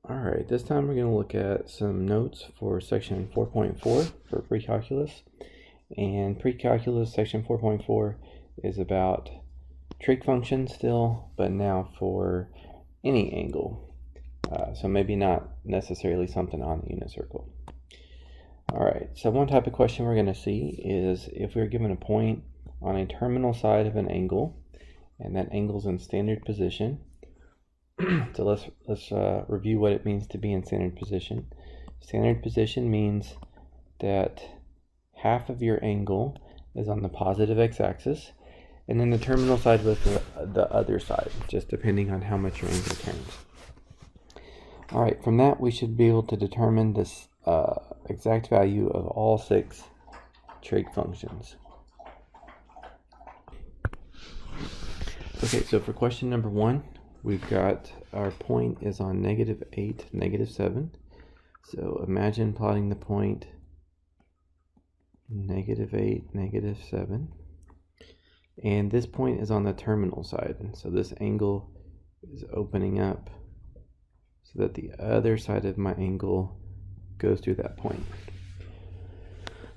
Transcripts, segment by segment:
Alright, this time we're going to look at some notes for section 4.4 for pre-calculus. And pre-calculus section 4.4 is about trig functions still, but now for any angle. So maybe not necessarily something on the unit circle. Alright, so one type of question we're going to see is if we're given a point on a terminal side of an angle, and that angle's in standard position. So let's review what it means to be in standard position. Standard position means that half of your angle is on the positive x-axis, and then the terminal side with the other side, just depending on how much your angle turns. Alright, from that we should be able to determine this exact value of all 6 trig functions. Okay, so for question number 1, we've got our point is on -8, -7. So imagine plotting the point -8, -7. And this point is on the terminal side. So this angle is opening up so that the other side of my angle goes through that point.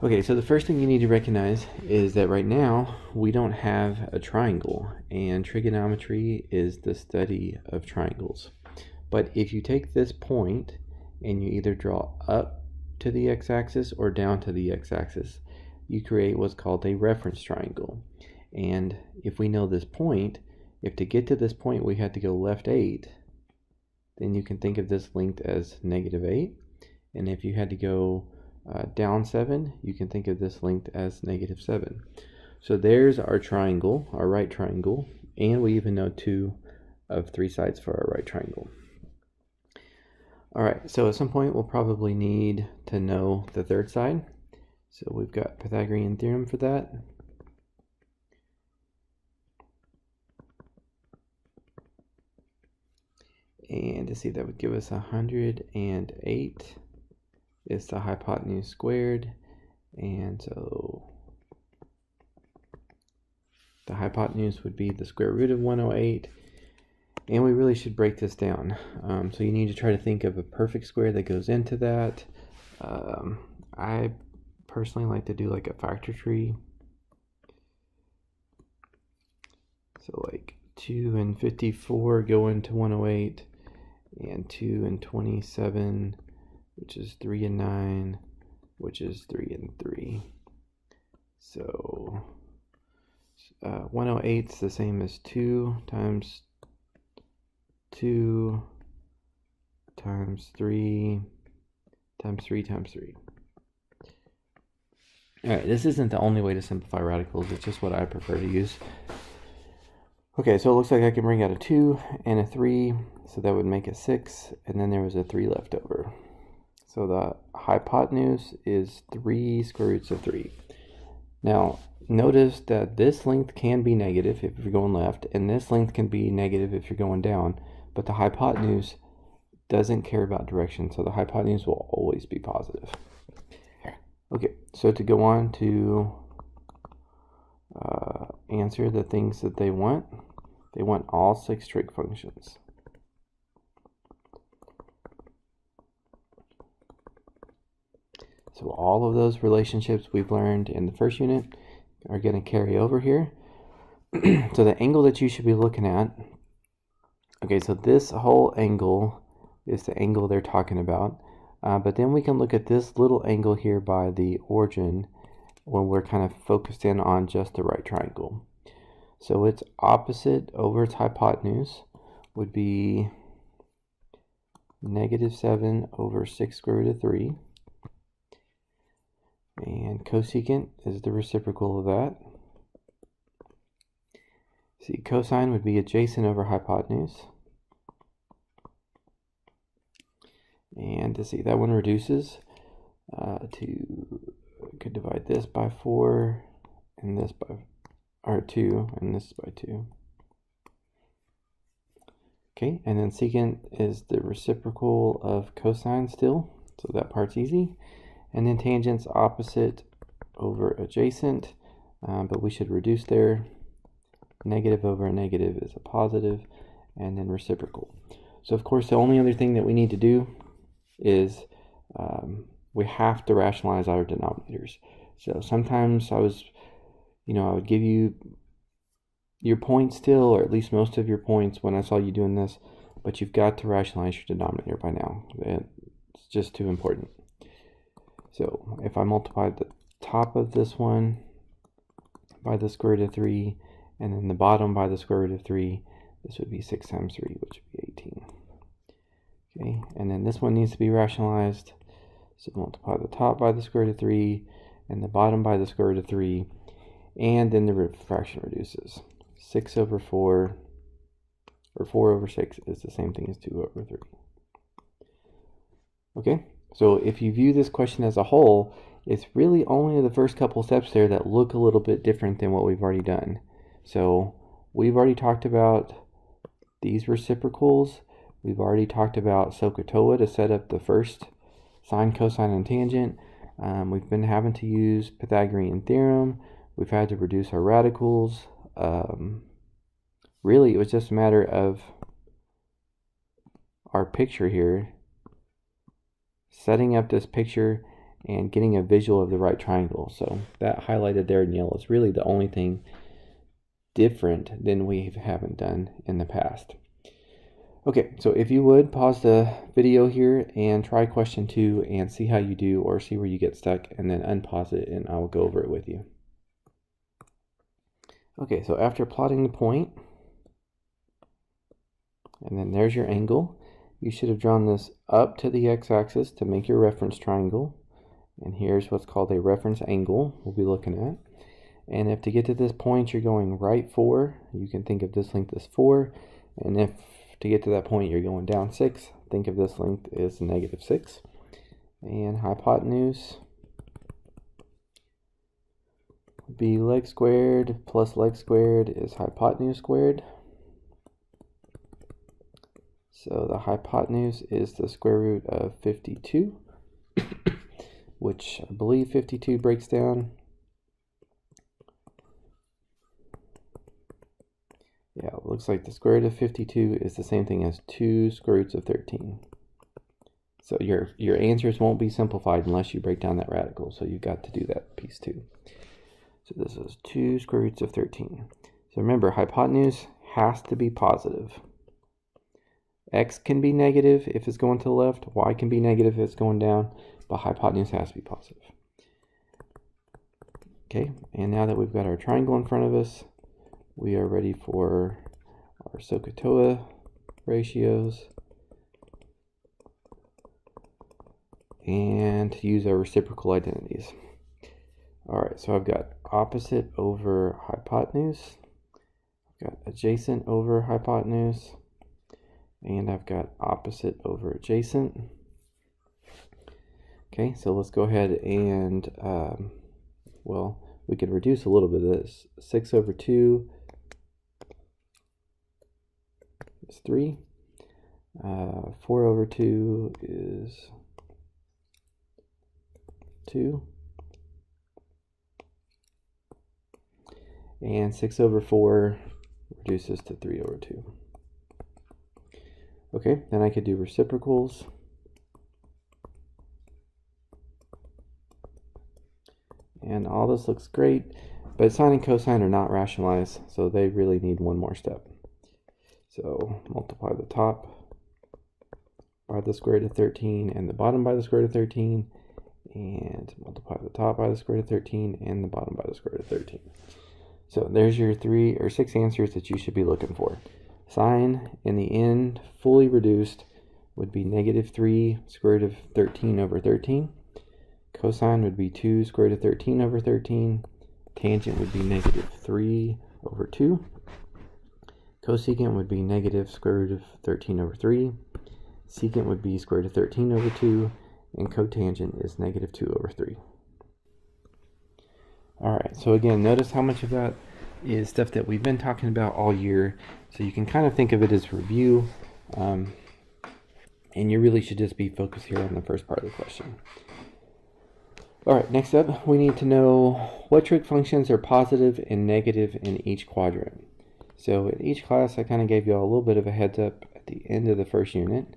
Okay, so the first thing you need to recognize is that right now we don't have a triangle, and trigonometry is the study of triangles. But if you take this point and you either draw up to the x-axis or down to the x-axis, you create what's called a reference triangle. And if we know this point, if to get to this point we had to go left 8, then you can think of this length as -8. And if you had to go down 7, you can think of this length as -7. So there's our triangle, our right triangle, and we even know 2 of 3 sides for our right triangle. Alright, so at some point we'll probably need to know the third side. So we've got Pythagorean Theorem for that. And to see, that would give us 108. Is the hypotenuse squared, and so the hypotenuse would be the square root of 108, and we really should break this down. So you need to try to think of a perfect square that goes into that. I personally like to do like a factor tree. So like 2 and 54 go into 108, and 2 and 27, which is 3 and 9, which is 3 and 3. So 108 is the same as 2 times 2 times 3 times 3 times 3. Alright, this isn't the only way to simplify radicals, it's just what I prefer to use. Okay, so it looks like I can bring out a 2 and a 3, so that would make it 6, and then there was a 3 left over. So the hypotenuse is 3 square roots of 3. Now, notice that this length can be negative if you're going left, and this length can be negative if you're going down, but the hypotenuse doesn't care about direction, so the hypotenuse will always be positive. Okay, so to go on to answer the things that they want all 6 trig functions. So all of those relationships we've learned in the first unit are going to carry over here. So the angle that you should be looking at, okay, so this whole angle is the angle they're talking about. But then we can look at this little angle here by the origin when we're kind of focused in on just the right triangle. So its opposite over its hypotenuse would be -7 over 6 square root of 3. And cosecant is the reciprocal of that. See, cosine would be adjacent over hypotenuse. And to see, that one reduces could divide this by 4, and this by, or 2, and this by 2. Okay, and then secant is the reciprocal of cosine still, so that part's easy. And then tangent's opposite over adjacent, but we should reduce there. Negative over a negative is a positive, and then reciprocal. So of course the only other thing that we need to do is we have to rationalize our denominators. So sometimes I would give you your points still, or at least most of your points when I saw you doing this, but you've got to rationalize your denominator by now. It's just too important. So if I multiply the top of this one by the square root of 3, and then the bottom by the square root of 3, this would be 6 times 3, which would be 18. Okay, and then this one needs to be rationalized. So multiply the top by the square root of 3, and the bottom by the square root of 3, and then the fraction reduces. 6 over 4, or 4 over 6 is the same thing as 2 over 3. Okay, so if you view this question as a whole, it's really only the first couple steps there that look a little bit different than what we've already done. So we've already talked about these reciprocals. We've already talked about SOHCAHTOA to set up the first sine, cosine, and tangent. We've been having to use Pythagorean Theorem. We've had to reduce our radicals. Really, it was just a matter of our picture here, setting up this picture and getting a visual of the right triangle. So that highlighted there in yellow is really the only thing different than we haven't done in the past. Okay, so if you would pause the video here and try question 2 and see how you do, or see where you get stuck, and then unpause it and I will go over it with you. Okay, so after plotting the point, and then there's your angle, you should have drawn this up to the x-axis to make your reference triangle. And here's what's called a reference angle we'll be looking at. And if to get to this point you're going right 4, you can think of this length as 4. And if to get to that point you're going down 6, think of this length as negative 6. And hypotenuse would be leg squared plus leg squared is hypotenuse squared. So the hypotenuse is the square root of 52, which I believe 52 breaks down. Yeah, it looks like the square root of 52 is the same thing as 2 square roots of 13. So your answers won't be simplified unless you break down that radical. So you've got to do that piece too. So this is 2 square roots of 13. So remember, hypotenuse has to be positive. X can be negative if it's going to the left. Y can be negative if it's going down. But hypotenuse has to be positive. Okay, and now that we've got our triangle in front of us, we are ready for our SOHCAHTOA ratios and to use our reciprocal identities. Alright, so I've got opposite over hypotenuse, I've got adjacent over hypotenuse, and I've got opposite over adjacent. Okay, so let's go ahead and, well, we could reduce a little bit of this. 6 over 2 is 3. 4 over 2 is 2. And 6 over 4 reduces to 3 over 2. Okay, then I could do reciprocals. And all this looks great, but sine and cosine are not rationalized, so they really need one more step. So multiply the top by the square root of 13 and the bottom by the square root of 13, and multiply the top by the square root of 13 and the bottom by the square root of 13. So there's your 3 or 6 answers that you should be looking for. Sine in the end, fully reduced, would be negative 3 square root of 13 over 13. Cosine would be 2 square root of 13 over 13. Tangent would be negative 3 over 2. Cosecant would be negative square root of 13 over 3. Secant would be square root of 13 over 2. And cotangent is negative 2 over 3. Alright, so again, notice how much of that is stuff that we've been talking about all year. So you can kind of think of it as review. And you really should just be focused here on the first part of the question. Alright, next up, we need to know what trig functions are positive and negative in each quadrant. So in each class, I kind of gave you all a little bit of a heads up at at the end of the first unit.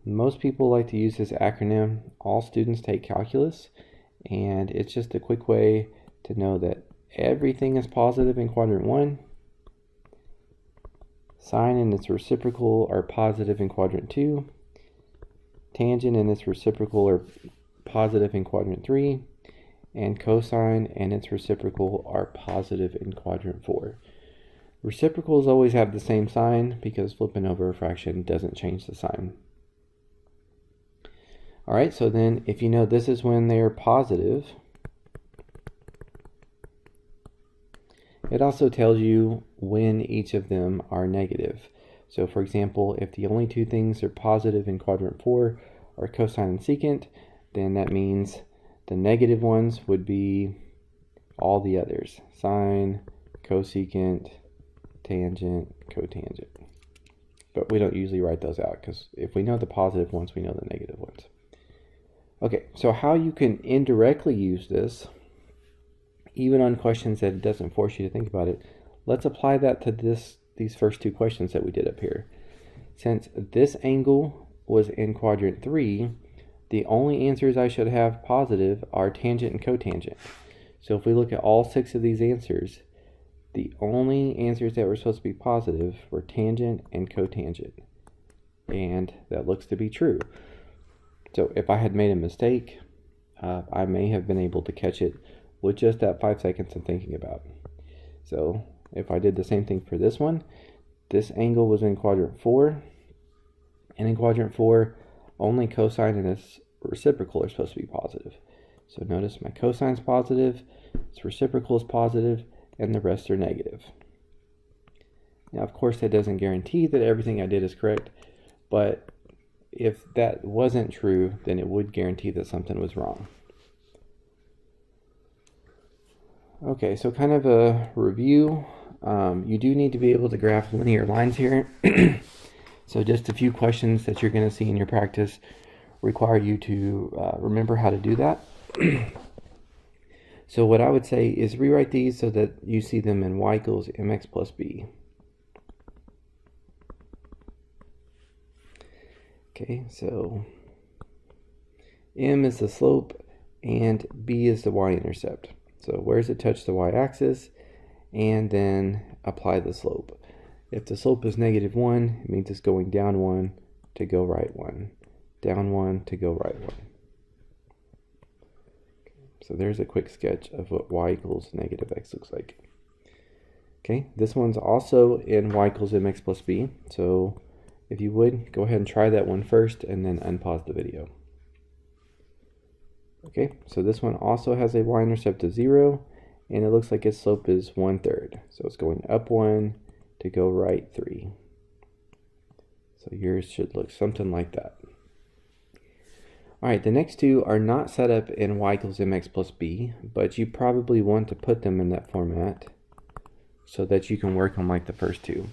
Most people like to use this acronym. All students take calculus, and it's just a quick way to know that everything is positive in quadrant 1. Sine and its reciprocal are positive in quadrant 2. Tangent and its reciprocal are positive in quadrant 3. And cosine and its reciprocal are positive in quadrant 4. Reciprocals always have the same sign because flipping over a fraction doesn't change the sign. Alright, so then if you know this is when they're positive, it also tells you when each of them are negative. So for example, if the only two things are positive in quadrant 4 are cosine and secant, then that means the negative ones would be all the others. Sine, cosecant, tangent, cotangent. But we don't usually write those out because if we know the positive ones, we know the negative ones. Okay, so how you can indirectly use this, even on questions that it doesn't force you to think about it, let's apply that to these first two questions that we did up here. Since this angle was in quadrant 3, the only answers I should have positive are tangent and cotangent. So if we look at all 6 of these answers, the only answers that were supposed to be positive were tangent and cotangent. And that looks to be true. So if I had made a mistake, I may have been able to catch it with just that 5 seconds of thinking about. So if I did the same thing for this one, this angle was in quadrant 4. And in quadrant 4, only cosine and its reciprocal are supposed to be positive. So notice my cosine's positive, its reciprocal is positive, and the rest are negative. Now, of course, that doesn't guarantee that everything I did is correct, but if that wasn't true, then it would guarantee that something was wrong. Okay, so kind of a review. You do need to be able to graph linear lines here. So just a few questions that you're going to see in your practice require you to remember how to do that. So what I would say is rewrite these so that you see them in y equals mx plus b. Okay, so m is the slope and b is the y-intercept. So where does it touch the y-axis? And then apply the slope. If the slope is -1, it means it's going down 1 to go right 1. Down 1 to go right 1. So there's a quick sketch of what y equals -x looks like. Okay, this one's also in y equals mx plus b. So if you would, go ahead and try that one first and then unpause the video. Okay, so this one also has a y-intercept of 0, and it looks like its slope is 1/3. So it's going up 1 to go right 3. So yours should look something like that. Alright, the next two are not set up in y equals mx plus b, but you probably want to put them in that format so that you can work on like the first two.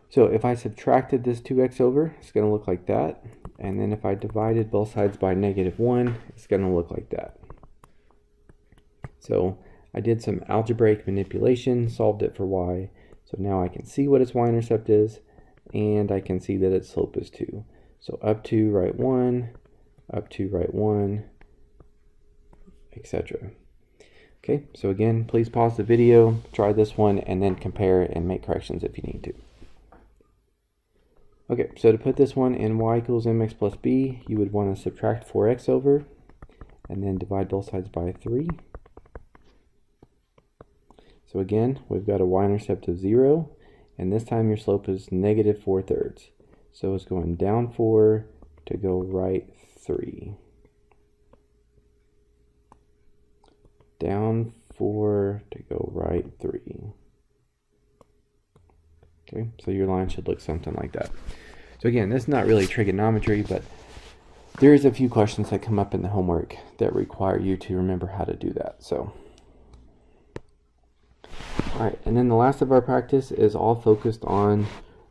So if I subtracted this 2x over, it's going to look like that. And then if I divided both sides by -1, it's going to look like that. So I did some algebraic manipulation, solved it for y. So now I can see what its y-intercept is, and I can see that its slope is 2. So up 2, right 1, up 2, right 1, etc. Okay, so again, please pause the video, try this one, and then compare and make corrections if you need to. Okay, so to put this one in y equals mx plus b, you would want to subtract 4x over, and then divide both sides by 3. So again, we've got a y-intercept of 0, and this time your slope is -4/3. So it's going down 4 to go right 3. Down 4 to go right 3. Okay, so your line should look something like that. So again, this is not really trigonometry, but there is a few questions that come up in the homework that require you to remember how to do that. So, all right, and then the last of our practice is all focused on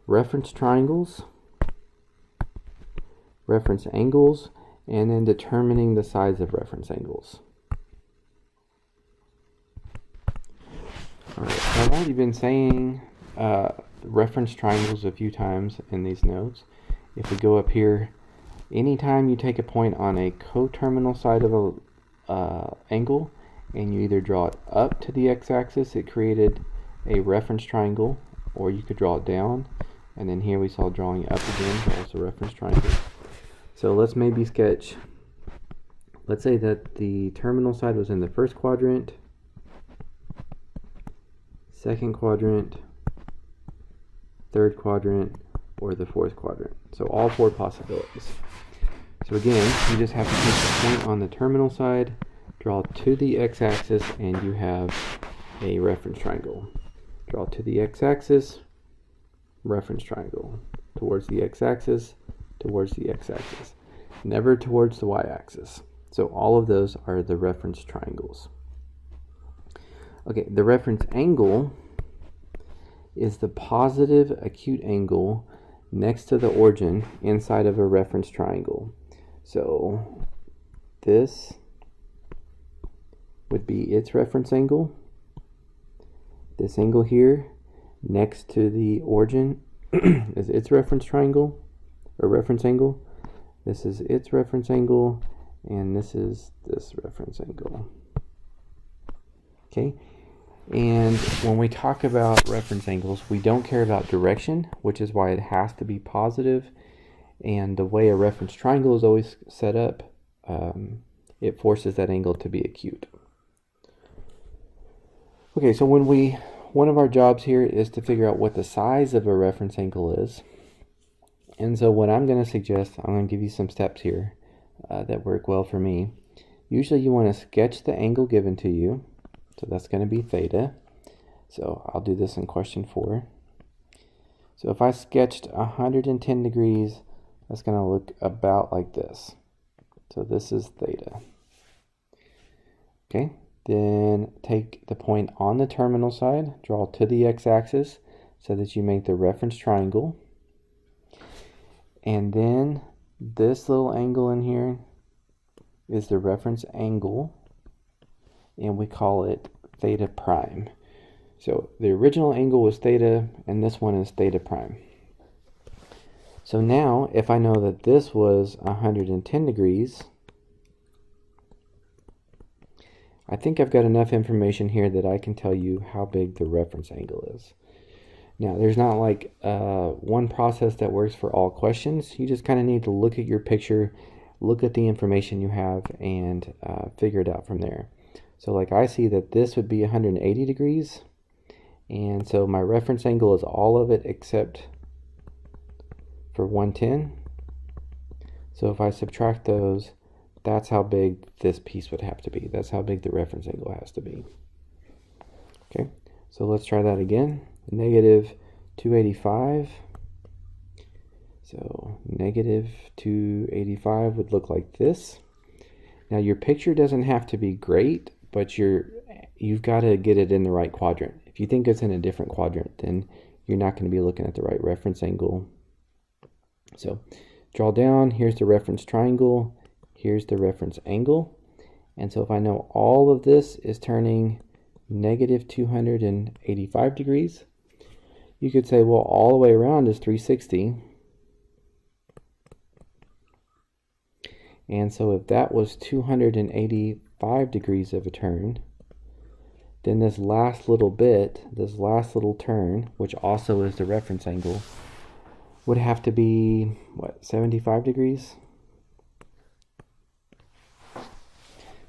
reference triangles, reference angles, and then determining the sides of reference angles. All right, so I've already been saying reference triangles a few times in these notes. If we go up here, anytime you take a point on a coterminal side of a angle and you either draw it up to the x-axis, it created a reference triangle, or you could draw it down. And then here we saw drawing up again, also reference triangle. So let's maybe sketch, let's say that the terminal side was in the first quadrant, second quadrant, third quadrant, or the fourth quadrant. So all four possibilities. So again, you just have to take the point on the terminal side, draw to the x-axis, and you have a reference triangle. Draw to the x-axis, reference triangle. Towards the x-axis, towards the x-axis. Never towards the y-axis. So all of those are the reference triangles. Okay, the reference angle is the positive acute angle next to the origin inside of a reference triangle. So this would be its reference angle. This angle here next to the origin is its reference triangle, or reference angle. This is its reference angle, and this is this reference angle. Okay, and when we talk about reference angles, we don't care about direction, which is why it has to be positive. And the way a reference triangle is always set up, it forces that angle to be acute. Okay, so one of our jobs here is to figure out what the size of a reference angle is. And so what I'm going to suggest, I'm going to give you some steps here that work well for me. Usually you want to sketch the angle given to you. So that's going to be theta. So I'll do this in question 4. So if I sketched 110 degrees, that's going to look about like this. So this is theta. Okay, then take the point on the terminal side, draw to the x-axis so that you make the reference triangle. And then this little angle in here is the reference angle, and we call it theta prime. So the original angle was theta, and this one is theta prime. So now, if I know that this was 110 degrees, I think I've got enough information here that I can tell you how big the reference angle is. Now, there's not like one process that works for all questions. You just kind of need to look at your picture, look at the information you have, and figure it out from there. So like I see that this would be 180 degrees, and so my reference angle is all of it except for 110. So if I subtract those, that's how big this piece would have to be. That's how big the reference angle has to be. Okay, so let's try that again. Negative 285. So negative 285 would look like this. Now your picture doesn't have to be great, but you've got to get it in the right quadrant. If you think it's in a different quadrant, then you're not going to be looking at the right reference angle. So draw down, here's the reference triangle, here's the reference angle. And so if I know all of this is turning negative 285 degrees, you could say, well, all the way around is 360. And so if that was 285 degrees of a turn, then this last little bit, this last little turn, which also is the reference angle, would have to be, what, 75 degrees?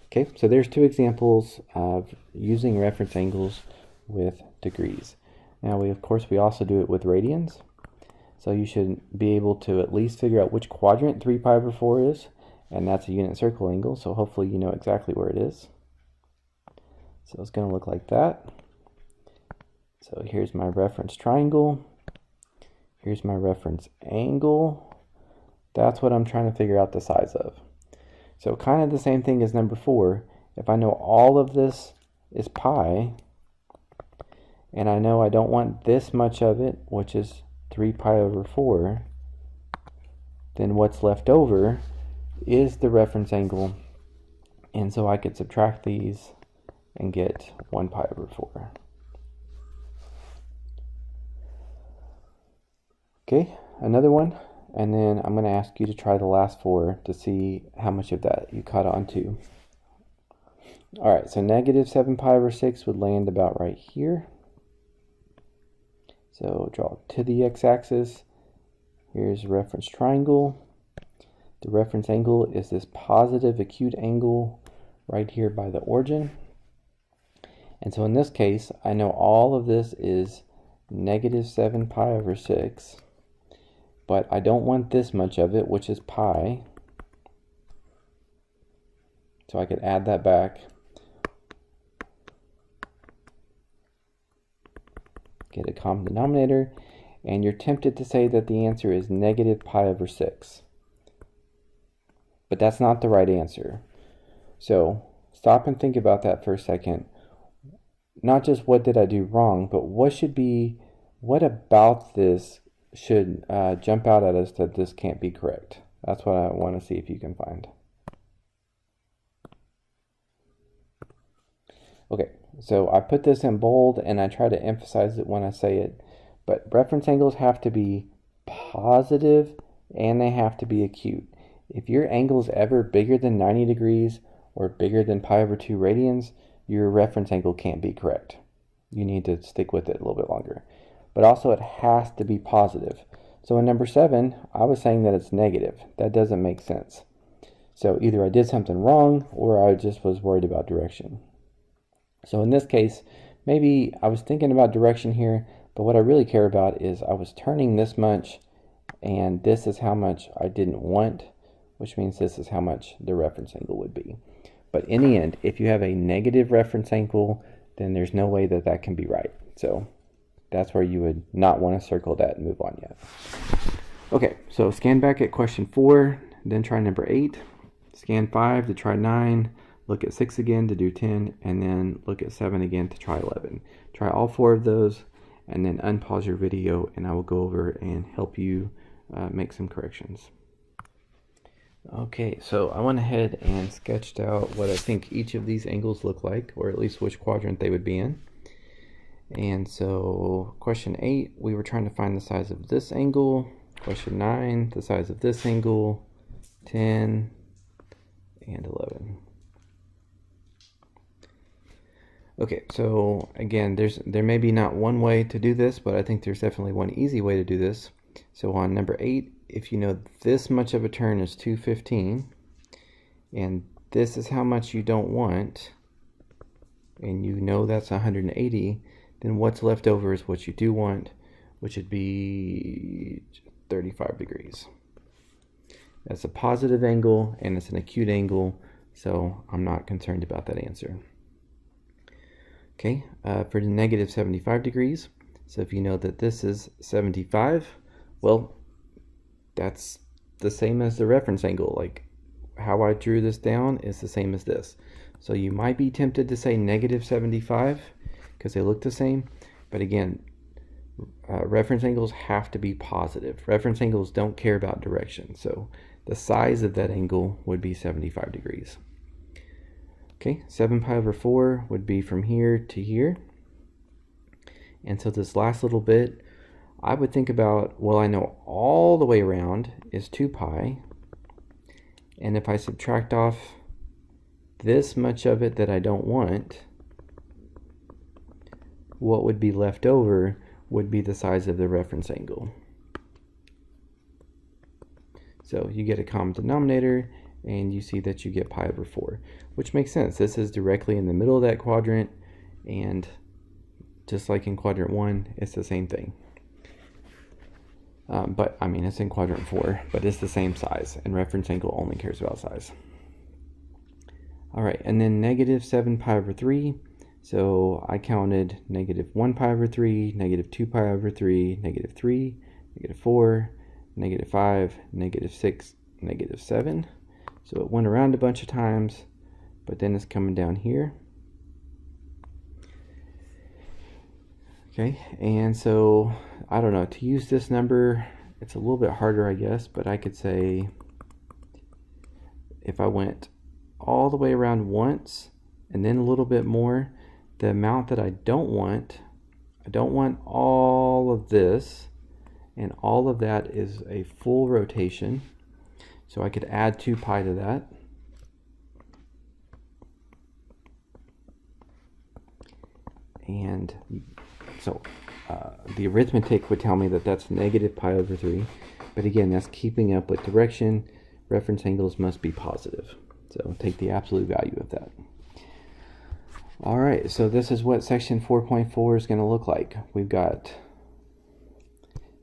Okay, so there's two examples of using reference angles with degrees. Now, of course, we also do it with radians. So you should be able to at least figure out which quadrant 3 pi over 4 is, and that's a unit circle angle, so hopefully you know exactly where it is. So it's going to look like that. So here's my reference triangle. Here's my reference angle. That's what I'm trying to figure out the size of. So kind of the same thing as number 4. If I know all of this is pi, and I know I don't want this much of it, which is 3 pi over 4, then what's left over is the reference angle. And so I could subtract these and get 1 pi over 4. Okay, another one, and then I'm going to ask you to try the last four to see how much of that you caught on to. All right, so negative 7 pi over 6 would land about right here. So draw to the x-axis. Here's a reference triangle. The reference angle is this positive acute angle right here by the origin. And so in this case, I know all of this is negative 7 pi over 6. But I don't want this much of it, which is pi. So I could add that back. Get a common denominator. And you're tempted to say that the answer is negative pi over 6. But that's not the right answer. So stop and think about that for a second. Not just what did I do wrong, but what about this should jump out at us that this can't be correct. That's what I want to see if you can find. Okay, so I put this in bold and I try to emphasize it when I say it, but reference angles have to be positive and they have to be acute. If your angle is ever bigger than 90 degrees or bigger than pi over 2 radians, your reference angle can't be correct. You need to stick with it a little bit longer. But also it has to be positive. So in number 7, I was saying that it's negative. That doesn't make sense. So either I did something wrong or I just was worried about direction. So in this case, maybe I was thinking about direction here, but what I really care about is I was turning this much and this is how much I didn't want, which means this is how much the reference angle would be. But in the end, if you have a negative reference angle, then there's no way that that can be right. So that's where you would not want to circle that and move on yet. Okay, so scan back at question 4, then try number 8. Scan 5 to try 9. Look at 6 again to do 10, and then look at 7 again to try 11. Try all 4 of those, and then unpause your video, and I will go over and help you make some corrections. Okay, so I went ahead and sketched out what I think each of these angles look like, or at least which quadrant they would be in. And so question 8, we were trying to find the size of this angle. Question 9, the size of this angle. 10 and 11. Okay, so again, there may be not one way to do this, but I think there's definitely one easy way to do this. So on number 8, if you know this much of a turn is 215, and this is how much you don't want, and you know that's 180, then what's left over is what you do want, which would be 35 degrees. That's a positive angle, and it's an acute angle, so I'm not concerned about that answer. Okay, for the negative 75 degrees, so if you know that this is 75, well, that's the same as the reference angle. Like how I drew this down is the same as this. So you might be tempted to say negative 75 because they look the same. But again, reference angles have to be positive. Reference angles don't care about direction. So the size of that angle would be 75 degrees. Okay, 7 pi over 4 would be from here to here. And so this last little bit, I would think about, well, I know all the way around is 2 pi. And if I subtract off this much of it that I don't want, what would be left over would be the size of the reference angle. So you get a common denominator, and you see that you get pi over 4, which makes sense. This is directly in the middle of that quadrant, and just like in quadrant 1, it's the same thing. But I mean, it's in quadrant 4, but it's the same size, and reference angle only cares about size. All right, and then negative 7 pi over 3. So I counted negative 1 pi over 3, negative 2 pi over 3, negative 3, negative 4, negative 5, negative 6, negative 7. So it went around a bunch of times, but then it's coming down here. Okay, and so I don't know, to use this number, it's a little bit harder, I guess, but I could say if I went all the way around once and then a little bit more, the amount that I don't want all of this, and all of that is a full rotation. So I could add 2 pi to that. And so the arithmetic would tell me that that's negative pi over 3. But again, that's keeping up with direction. Reference angles must be positive. So take the absolute value of that. All right, so this is what section 4.4 is going to look like. We've got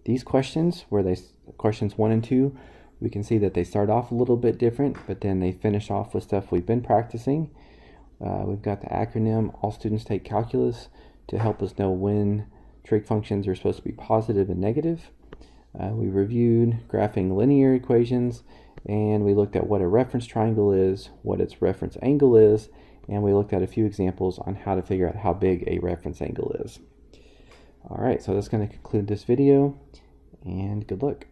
these questions, questions 1 and 2, we can see that they start off a little bit different, but then they finish off with stuff we've been practicing. We've got the acronym, all students take calculus, to help us know when trig functions are supposed to be positive and negative. We reviewed graphing linear equations, and we looked at what a reference triangle is, what its reference angle is, and we looked at a few examples on how to figure out how big a reference angle is. All right, so that's going to conclude this video, and good luck.